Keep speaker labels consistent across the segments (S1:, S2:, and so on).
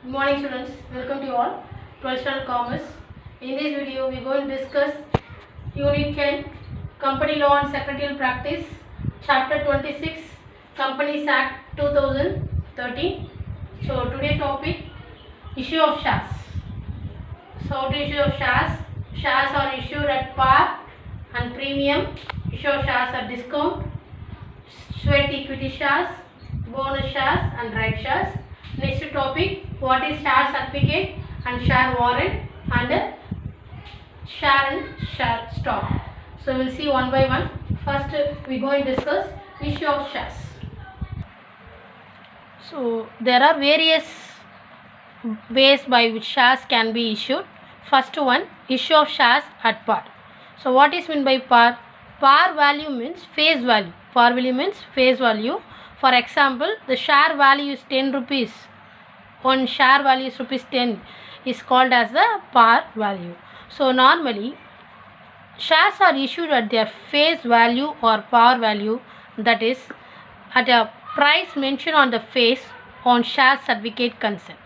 S1: Good morning students, welcome to you all, 12th standard commerce. In this video we are going to discuss unit 10 company law and secretarial practice, chapter 26 Companies Act 2013. So today's topic, issue of shares. So to issue of shares are issued at par and premium, issue of shares at discount, sweat equity shares, bonus shares and right shares. Next topic, what is share certificate and share warrant and share and share stock. So we will see one by one. First we go and discuss issue of shares. So there are various ways by which shares can be issued. First one, issue of shares at par. So what is meant by par? Par value means face value. Par value means face value. For example, the share value is 10 rupees. One share value is rupees 10 is called as the par value. So normally shares are issued at their face value or par value, that is at a price mentioned on the face on share certificate consent.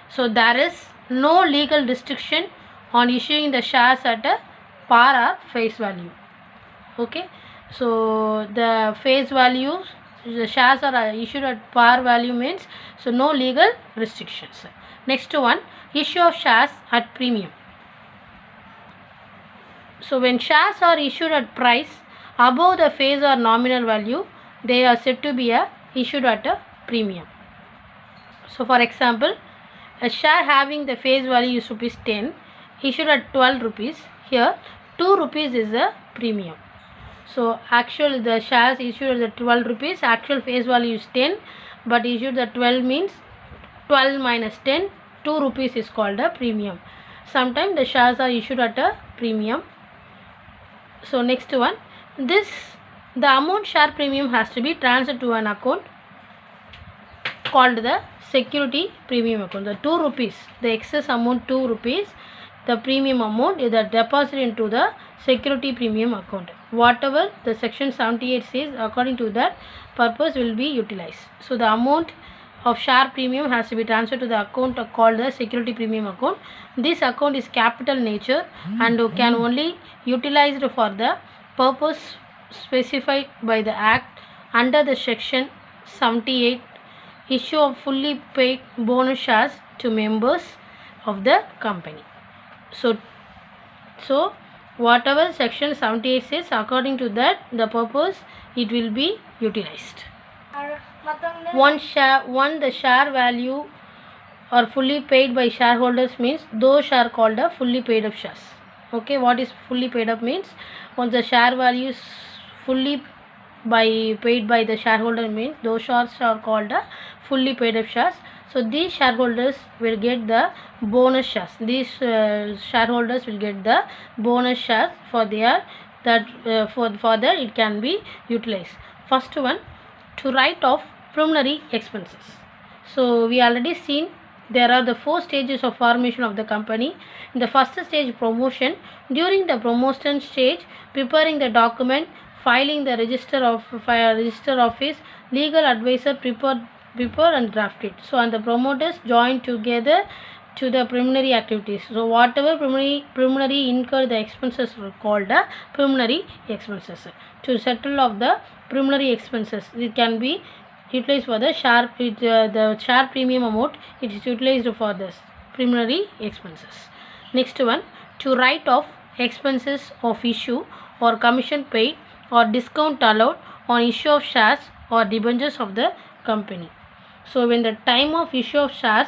S1: So there is no legal restriction on issuing the shares at a par or face value. Okay, so the face values, the shares are issued at par value means, so no legal restrictions. Next one, issue of shares at premium. So when shares are issued at price above the face or nominal value, they are said to be issued at a premium. So for example, a share having the face value is rupees 10 issued at 12 rupees. Here 2 rupees is a premium. So actual the shares issued at 12 rupees, actual face value is 10, but issued at 12 means 12 minus 10, 2 rupees is called a premium. Sometimes the shares are issued at a premium. So next one, the amount share premium has to be transferred to an account called the security premium account. The 2 rupees, the excess amount 2 rupees, the premium amount is deposited into the security premium account. Whatever the section 78 says, according to that purpose will be utilized. So the amount of share premium has to be transferred to the account called the security premium account. This account is capital nature and can only utilized for the purpose specified by the act under the section 78, issue of fully paid bonus shares to members of the company. So whatever section 78 says, according to that the purpose it will be utilized. The share value are fully paid by shareholders means those are called a fully paid up shares. Okay, what is fully paid up means, once the share value is fully paid by the shareholder means those shares are called a fully paid up shares. So these shareholders will get the bonus shares. These shareholders will get the bonus shares for their for that it can be utilized. First one, to write off preliminary expenses. So we already seen there are the 4 stages of formation of the company. In the first stage, promotion. During the promotion stage, preparing the document, filing the register office, legal advisor prepare and draft it. So and the promoters join together to the preliminary activities. So whatever preliminary incur the expenses are called the preliminary expenses. To settle of the preliminary expenses, it can be utilized for the share premium amount. It is utilized for this preliminary expenses. Next one, to write off expenses of issue or commission paid or discount allowed on issue of shares or debentures of the company. So when the time of issue of shares,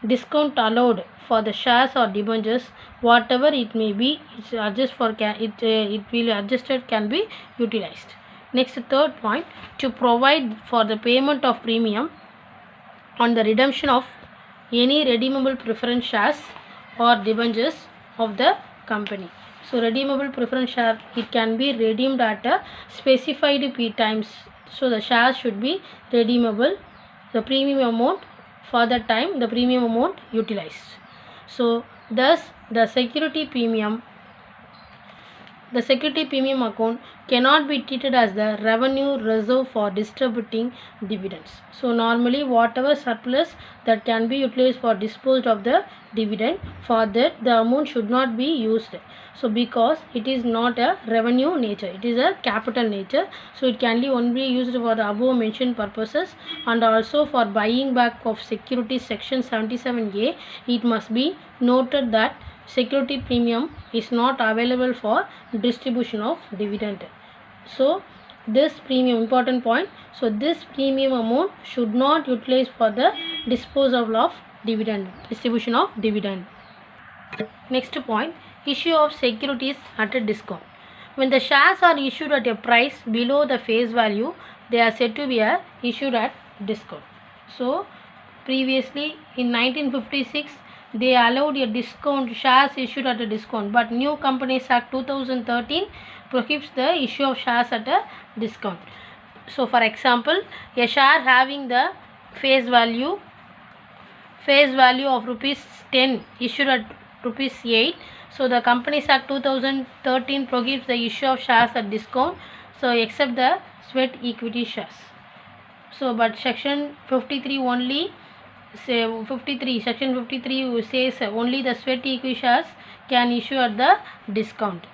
S1: discount allowed for the shares or debentures, whatever it may be, it will adjusted can be utilized. Next, third point, to provide for the payment of premium on the redemption of any redeemable preference shares or debentures of the company. So redeemable preference share, it can be redeemed at a specified p times. So the shares should be redeemable. The premium amount for the time, the premium amount utilized. So thus the security premium the security premium account cannot be treated as the revenue reserve for distributing dividends. So normally whatever surplus that can be utilized for disposed of the dividend, for that the amount should not be used. So because it is not a revenue nature, it is a capital nature, so it can be only used for the above mentioned purposes, and also for buying back of securities section 77A, it must be noted that security premium is not available for distribution of dividend. So this premium, important point, so this premium amount should not utilize for the disposal of dividend, distribution of dividend. Next point, issue of securities at a discount. When the shares are issued at a price below the face value, they are said to be issued at discount. So previously in 1956 they allowed a discount, shares issued at a discount, but New Companies Act 2013 prohibits the issue of shares at a discount. So for example, a share having the face value of rupees 10 issued at rupees 8. So the Companies Act 2013 prohibits the issue of shares at discount, so except the sweat equity shares. So but section 53 only section 53 says only the sweat equity shares can issue at the discount.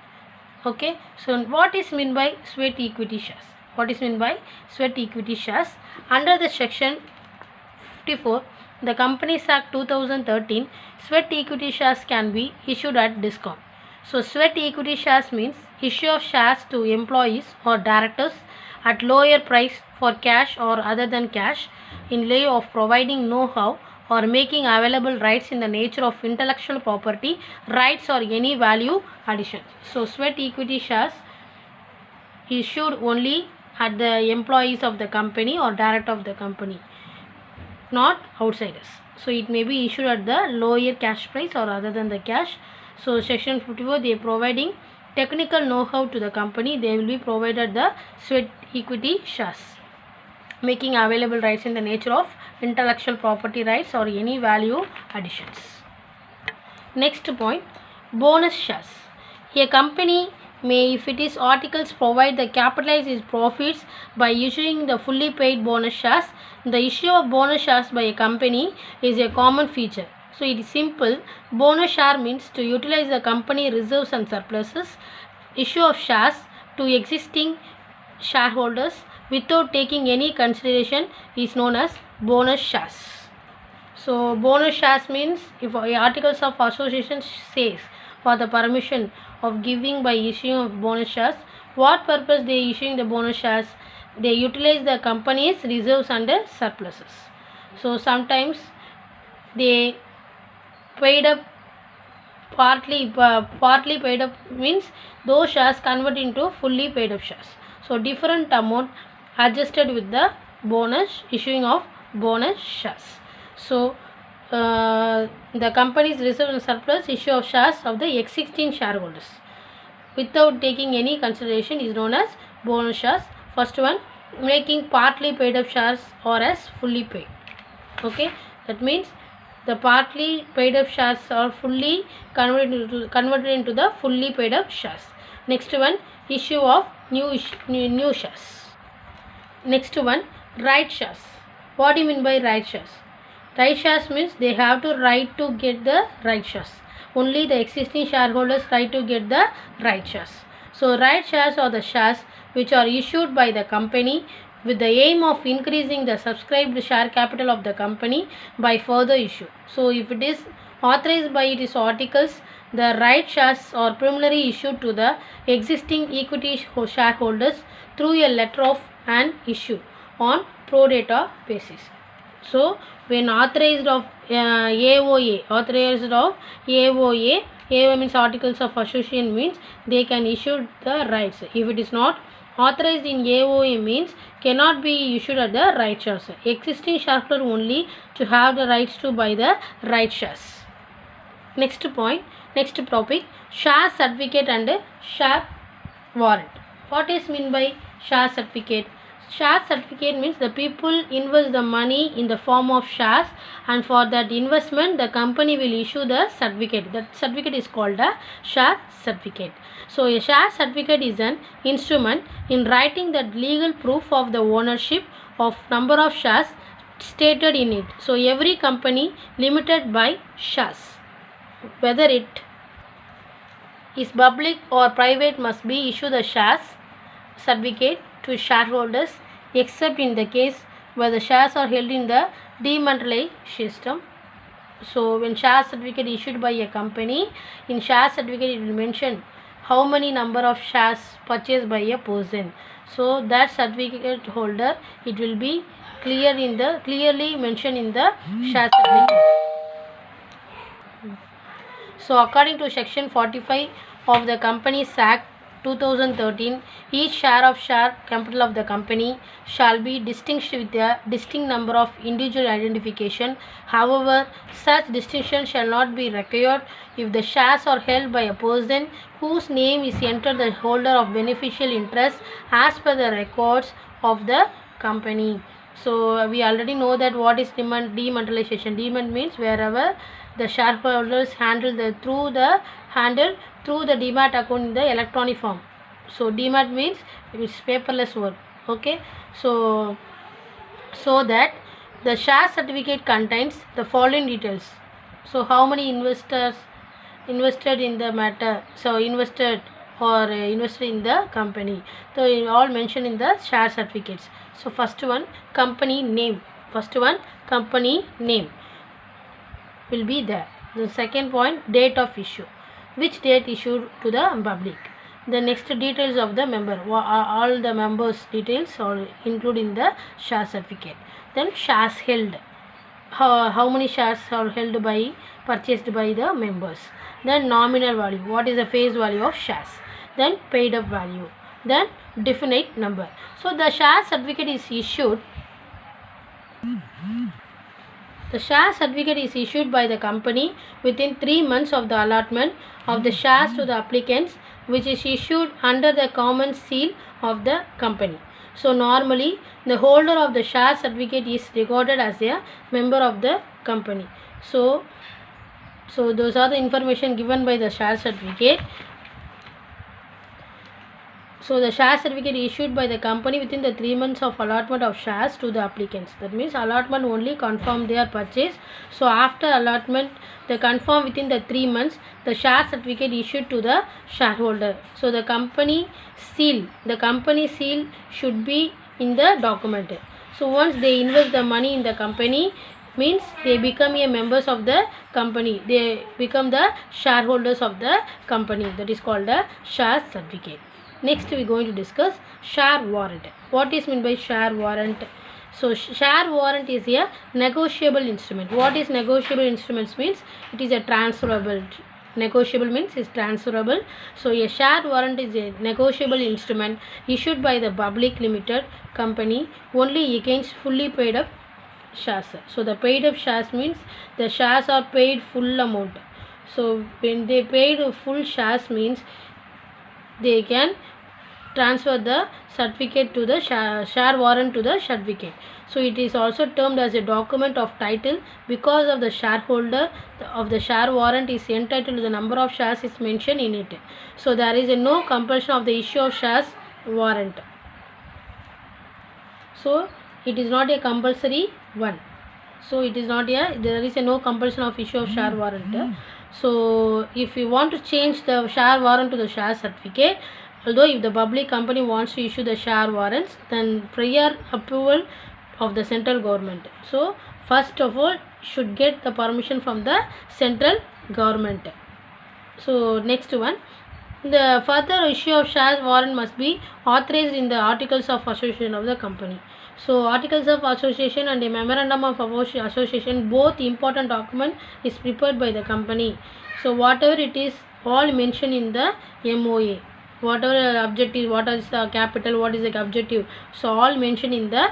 S1: Okay, so what is meant by sweat equity shares? What is meant by sweat equity shares? Under the section 54, the Companies Act 2013, sweat equity shares can be issued at discount. So sweat equity shares means issue of shares to employees or directors at lower price for cash or other than cash, in lieu of providing know-how or making available rights in the nature of intellectual property rights or any value addition. So sweat equity shares issued only at the employees of the company or director of the company, not outsiders. So it may be issued at the lower cash price or other than the cash. So section 54, they are providing technical know-how to the company, they will be provided the sweat equity shares, making available rights in the nature of intellectual property rights or any value additions. Next point, bonus shares. A company may, if it is articles, provide the capitalize its profits by issuing the fully paid bonus shares. The issue of bonus shares by a company is a common feature. So it is simple. Bonus share means to utilize the company reserves and surpluses. Issue of shares to existing shareholders without taking any consideration is known as bonus shares. So bonus shares means if articles of association says for the permission of giving by issuing of bonus shares, what purpose they issuing the bonus shares? They utilize the company's reserves and surpluses. So sometimes they paid up partly paid up means those shares convert into fully paid up shares. So different amount adjusted with the bonus, issuing of bonus shares. So the company's reserve and surplus, issue of shares of the existing shareholders without taking any consideration is known as bonus shares. First one, making partly paid up shares or as fully paid. Okay, that means the partly paid up shares are fully converted into the fully paid up shares. Next one, issue of new shares. Next one, right shares. What do you mean by right shares? Right shares means they have to right to get the right shares. Only the existing shareholders right to get the right shares. So right shares are the shares which are issued by the company with the aim of increasing the subscribed share capital of the company by further issue. So if it is authorized by its articles, the right shares are primarily issued to the existing equity shareholders through a letter of an issue on pro rata basis. So when authorized of AOA means articles of association means they can issue the rights. If it is not authorized in AOA means cannot be issued at the right shares. Existing shareholder only to have the rights to buy the right shares. Next point, next topic, share certificate and share warrant. What is mean by share certificate? Share certificate means the people invest the money in the form of shares, and for that investment the company will issue the certificate. That certificate is called a share certificate. So a share certificate is an instrument in writing the legal proof of the ownership of number of shares stated in it. So every company limited by shares, whether it is public or private, must be issued the shares certificate to shareholders, except in the case where the shares are held in the demonetized system. So when share certificate issued by a company, in share certificate it will mention how many number of shares purchased by a person. So that certificate holder, it will be clearly mentioned in the share certificate. So according to section 45 of the Companies Act 2013, each share of share capital of the company shall be distinguished with a distinct number of individual identification. However, such distinction shall not be required if the shares are held by a person whose name is entered the holder of beneficial interest as per the records of the company. So we already know that what is demonetization. Dement means wherever the shareholders handle through the demat account in the electronic form. So demat means it's paperless work. Okay, so that the share certificate contains the following details. So how many investors invested in the matter, so invested in the company, so all mentioned in the share certificates. So first one, company name will be there. The second point, date of issue, which date issued to the public. The next, details of the member, all the members details are included in the share certificate. Then shares held, how many shares are held by, purchased by the members. Then nominal value, what is the face value of shares. Then paid up value. Then definite number. So the share certificate is issued. The share certificate is issued by the company within 3 months of the allotment of the shares to the applicants, which is issued under the common seal of the company. So normally the holder of the share certificate is regarded as a member of the company. So those are the information given by the share certificate. So the share certificate issued by the company within the 3 months of allotment of shares to the applicants. That means allotment only confirm their purchase. So after allotment, they confirm within the 3 months, the share certificate issued to the shareholder. So the company seal should be in the document. So once they invest the money in the company, means they become a members of the company. They become the shareholders of the company. That is called a share certificate. Next we are going to discuss share warrant. What is meant by share warrant? So share warrant is a negotiable instrument. What is negotiable instruments means? It is a transferable. Negotiable means is transferable. So a share warrant is a negotiable instrument issued by the public limited company only against fully paid up shares. So the paid up shares means the shares are paid full amount. So when they paid full shares means they can transfer the certificate to the share warrant to the certificate. So it is also termed as a document of title because of the shareholder of the share warrant is entitled to the number of shares is mentioned in it. So there is no compulsion of the issue of shares warrant. So it is not a compulsory one. So it is not there is no compulsion of issue of share warrant. So if you want to change the share warrant to the share certificate, although if the public company wants to issue the share warrants, then prior approval of the central government. So first of all should get the permission from the central government. So next one, the further issue of shares warrant must be authorized in the articles of association of the company. So articles of association and a memorandum of association, both important document is prepared by the company. So whatever it is, all mentioned in the MOA. whatever objective, what is the capital, what is the objective, so all mentioned in the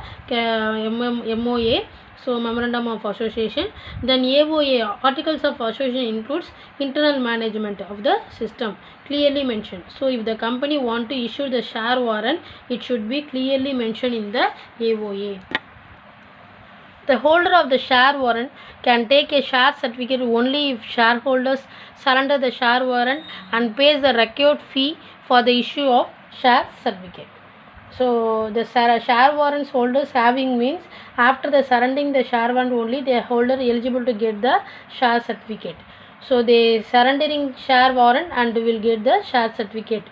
S1: MOA, so memorandum of association. Then AOA, articles of association, includes internal management of the system, clearly mentioned. So if the company want to issue the share warrant, it should be clearly mentioned in the AOA. The holder of the share warrant can take a share certificate only if shareholders surrender the share warrant and pays the required fee for the issue of share certificate. So the share warrants holders having means after the surrendering the share warrant only the holder eligible to get the share certificate. So they surrendering share warrant and will get the share certificate.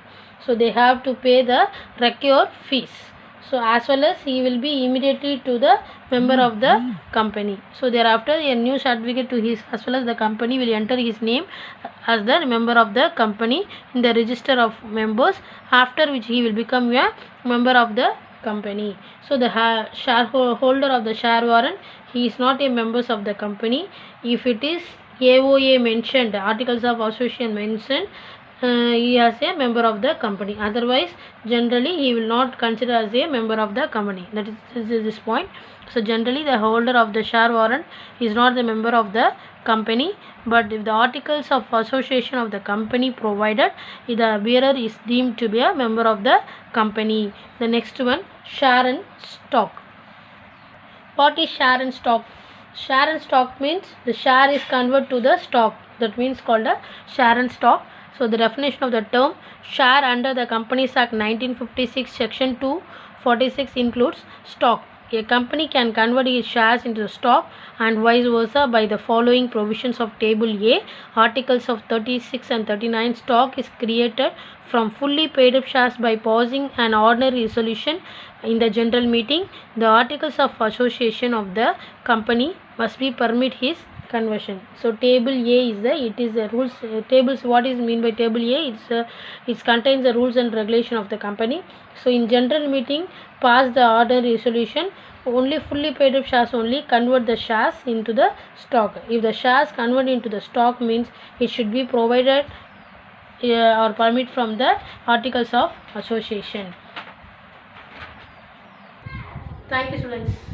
S1: So they have to pay the required fees. So as well as he will be immediately to the member of the company. So thereafter a new certificate to his as well as the company will enter his name as the member of the company in the register of members, after which he will become a member of the company. So the shareholder of the share warrant, he is not a member of the company. If it is AOA mentioned, articles of association mentioned, he is a member of the company. Otherwise generally he will not consider as a member of the company. That is this point. So generally the holder of the share warrant is not the member of the company, but if the articles of association of the company provided, the bearer is deemed to be a member of the company. The next one, share and stock. What is share and stock? Share and stock means the share is converted to the stock. That means called a share and stock. So the definition of the term share under the Companies Act 1956 section 246 includes stock. A company can convert its shares into stock and vice versa by the following provisions of Table A. Articles of 36 and 39. Stock is created from fully paid up shares by passing an ordinary resolution in the general meeting. The articles of association of the company must be permit his conversion. So table A is the rules tables. What is mean by table A? It contains the rules and regulation of the company. So in general meeting pass the order resolution, only fully paid up shares only convert the shares into the stock. If the shares convert into the stock means it should be provided or permit from the articles of association. Thank you, students.